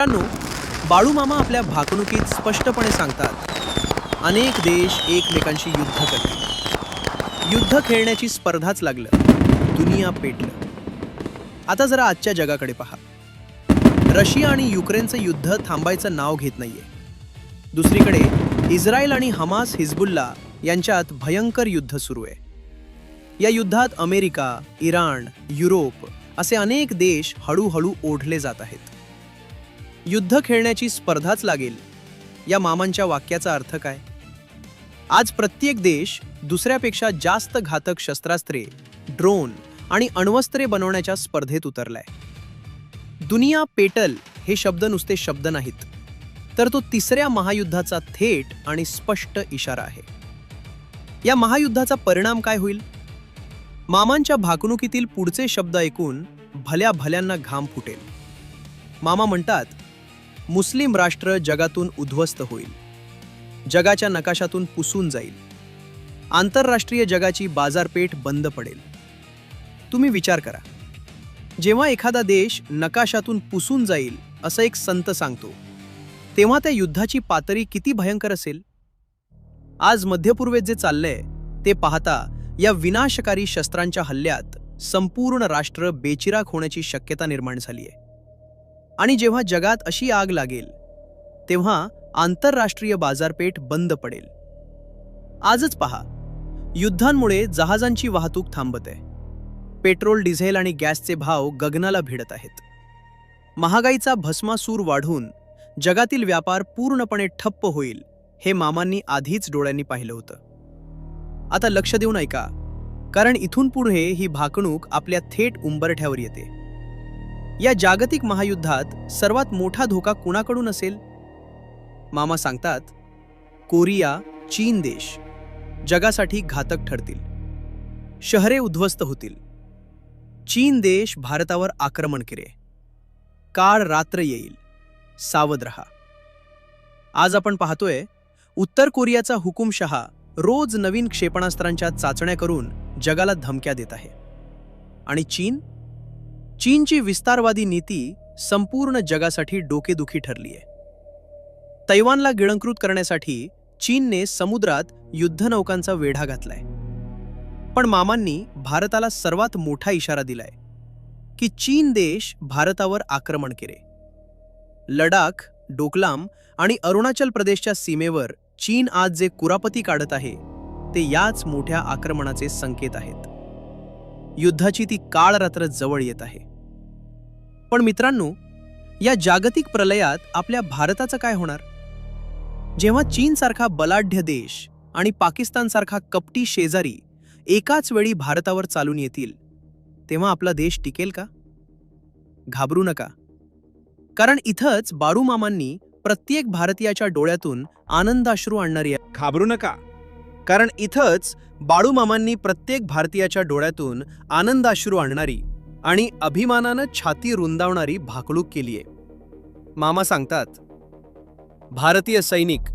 मित्रांनो, बाळूमामा आपल्या भाकणुकीत स्पष्टपणे सांगतात, अनेक देश एकमेकांशी युद्ध करतील. युद्ध खेळण्याची स्पर्धाच लागलं, दुनिया पेटलं. आता जरा आजच्या जगाकडे पहा. रशिया आणि युक्रेनचं युद्ध थांबायचं नाव घेत नाहीये. दुसरीकडे इस्रायल आणि हमास हिजबुल्ला यांच्यात भयंकर युद्ध सुरू आहे. या युद्धात अमेरिका, इराण, युरोप असे अनेक देश हळूहळू ओढले जात आहेत. युद्ध खेळण्याची स्पर्धाच लागेल, या मामांच्या वाक्याचा अर्थ काय? आज प्रत्येक देश दुसऱ्यापेक्षा जास्त घातक शस्त्रास्त्रे, ड्रोन आणि अण्वस्त्रे बनवण्याच्या स्पर्धेत उतरलाय. दुनिया पेटल हे शब्द नुसते शब्द नाहीत, तर तो तिसऱ्या महायुद्धाचा थेट आणि स्पष्ट इशारा आहे. या महायुद्धाचा परिणाम काय होईल? मामांच्या भाकणुकीतील पुढचे शब्द ऐकून भल्या भल्यांना घाम फुटेल. मामा म्हणतात, मुस्लिम राष्ट्र जगातून उद्ध्वस्त होईल, जगाच्या नकाशातून पुसून जाईल, आंतरराष्ट्रीय जगाची बाजारपेठ बंद पडेल. तुम्ही विचार करा, जेव्हा एखादा देश नकाशातून पुसून जाईल असं एक संत सांगतो, तेव्हा त्या युद्धाची पातळी किती भयंकर असेल? आज मध्यपूर्वेत जे चाललंय ते पाहता या विनाशकारी शस्त्रांच्या हल्ल्यात संपूर्ण राष्ट्र बेचिराख होण्याची शक्यता निर्माण झाली आहे. आणि जेव्हा जगात अशी आग लागेल, तेव्हा आंतरराष्ट्रीय बाजारपेठ बंद पडेल. आजच पहा, युद्धांमुळे जहाजांची वाहतूक थांबत आहे. पेट्रोल, डिझेल आणि गॅसचे भाव गगनाला भिडत आहेत. महागाईचा भस्मासूर वाढून जगातील व्यापार पूर्णपणे ठप्प होईल, हे मामांनी आधीच डोळ्यांनी पाहिलं होतं. आता लक्ष देऊन ऐका, कारण इथून पुढे ही भाकणूक आपल्या थेट उंबरठ्यावर येते. या जागतिक महायुद्धात सर्वात मोठा धोका कुणाकडून असेल? मामा सांगतात, कोरिया, चीन देश जगासाठी घातक ठरतील. शहरे उद्ध्वस्त होतील. चीन देश भारतावर आक्रमण करेल. काळ रात्र येईल, सावध रहा. आज आपण पाहतोय, उत्तर कोरियाचा हुकुमशहा रोज नवीन क्षेपणास्त्रांच्या चाचण्या करून जगाला धमक्या देत आहे. आणि चीनची विस्तारवादी नीती संपूर्ण जगासाठी डोकेदुखी ठरली आहे. तैवानला गिळंकृत करण्यासाठी चीनने समुद्रात युद्धनौकांचा वेढा घातलाय. पण मामांनी भारताला सर्वात मोठा इशारा दिलाय की चीन देश भारतावर आक्रमण करेल. लडाख, डोकलाम आणि अरुणाचल प्रदेशच्या सीमेवर चीन आज जे कुरापती काढत आहे, ते याच मोठ्या आक्रमणाचे संकेत आहेत. युद्धाची ती काळ रात्र जवळ येत आहे. पण मित्रांनो, या जागतिक प्रलयात आपल्या भारताचं काय होणार? जेव्हा चीनसारखा बलाढ्य देश आणि पाकिस्तानसारखा कपटी शेजारी एकाच वेळी भारतावर चालून येतील, तेव्हा आपला देश टिकेल का? घाबरू नका, कारण इथंच बाळूमामांनी प्रत्येक भारतीयाच्या डोळ्यातून आनंदाश्रू आणणारी घाबरू नका, कारण इथंच बाळूमामांनी प्रत्येक भारतीयाच्या डोळ्यातून आनंदाश्रू आणणारी आणि अभिमानानं छाती रुंदावणारी भाकणूक केली आहे. मामा सांगतात, भारतीय सैनिक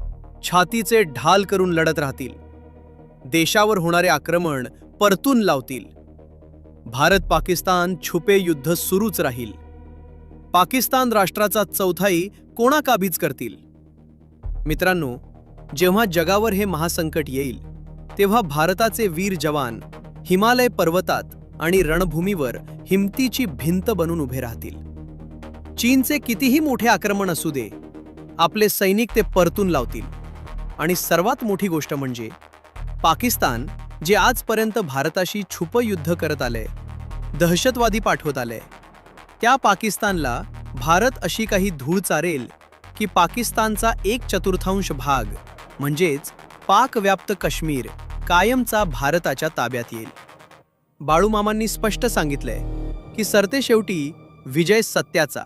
छातीचे ढाल करून लढत राहतील. देशावर होणारे आक्रमण परतून लावतील. भारत पाकिस्तान छुपे युद्ध सुरूच राहील. पाकिस्तान राष्ट्राचा चौथाई कोणाकाबीज करतील. मित्रांनो, जेव्हा जगावर हे महासंकट येईल, तेव्हा भारताचे वीर जवान हिमालय पर्वतात आणि रणभूमीवर हिमतीची भिंत बनून उभे राहतील. चीनचे कितीही मोठे आक्रमण असू दे, आपले सैनिक ते परतून लावतील. आणि सर्वात मोठी गोष्ट म्हणजे पाकिस्तान, जे आजपर्यंत भारताशी छुप युद्ध करत आलंय, दहशतवादी पाठवत आलंय, त्या पाकिस्तानला भारत अशी काही धूळ चारेल की पाकिस्तानचा 1/4 भाग म्हणजेच पाकव्याप्त काश्मीर कायमचा भारताच्या ताब्यात येईल. बाळूमामांनी स्पष्ट सांगितलंय की सरतेशेवटी विजय सत्याचा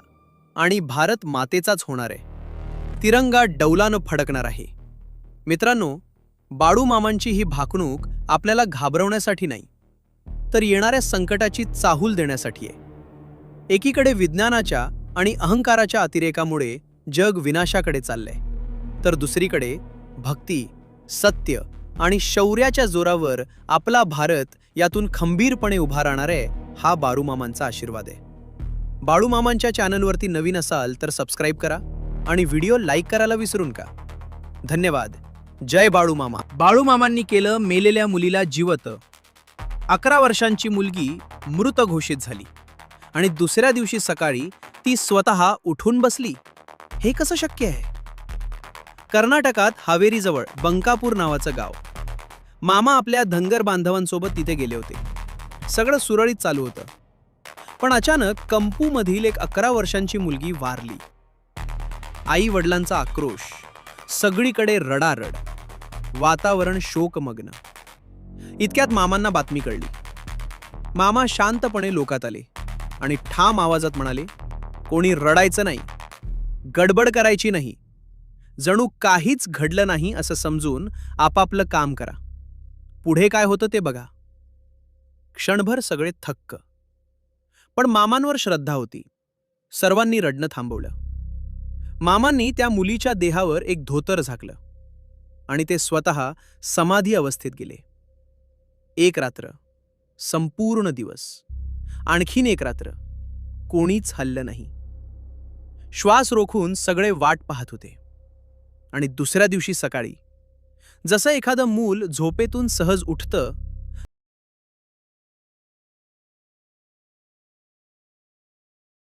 आणि भारत मातेचाच होणार आहे. तिरंगा डौलानं फडकणार आहे. मित्रांनो, बाळूमामांची ही भाकणूक आपल्याला घाबरवण्यासाठी नाही, तर येणाऱ्या संकटाची चाहूल देण्यासाठी आहे. एकीकडे विज्ञानाच्या आणि अहंकाराच्या अतिरेकामुळे जग विनाशाकडे चाललंय, तर दुसरीकडे भक्ती, सत्य आणि शौर्याच्या जोरावर आपला भारत यातून खंबीरपणे उभा राहणार आहे, हा बाळूमामांचा आशीर्वाद आहे. बाळूमामांच्या चॅनलवरती नवीन असाल तर सबस्क्राईब करा आणि व्हिडिओ लाईक करायला विसरू नका. धन्यवाद. जय बाळूमामा. बाळूमामांनी केलं मेलेल्या मुलीला जिवंत. 11 वर्षांची मुलगी मृत घोषित झाली आणि दुसऱ्या दिवशी सकाळी ती स्वतः उठून बसली. हे कसं शक्य आहे? कर्नाटकात हावेरीजवळ बंकापूर नावाचं गाव. मामा आपल्या धनगर बांधवांसोबत तिथे गेले होते. सगळं सुरळीत चालू होतं. पण अचानक कंपूमधील एक 11 वर्षांची मुलगी वारली. आई वडिलांचा आक्रोश, सगळीकडे रडारड, वातावरण शोकमग्न. इतक्यात मामांना बातमी कळली. मामा शांतपणे लोकात आले आणि ठाम आवाजात म्हणाले, कोणी रडायचं नाही, गडबड करायची नाही, जणू काहीच घडलं नाही असं समजून आपापलं काम करा. पुढे काय होतं ते बघा. क्षणभर सगळे थक्क. पण मामांवर श्रद्धा होती. सर्वांनी रडणं थांबवलं. मामांनी त्या मुलीच्या देहावर एक धोतर झाकलं आणि ते स्वतः समाधी अवस्थेत गेले. एक रात्र, संपूर्ण दिवस, आणखीन एक रात्र, कोणीच हललं नाही. श्वास रोखून सगळे वाट पाहत होते. आणि दुसऱ्या दिवशी सकाळी जसं एखादं मूल झोपेतून सहज उठतं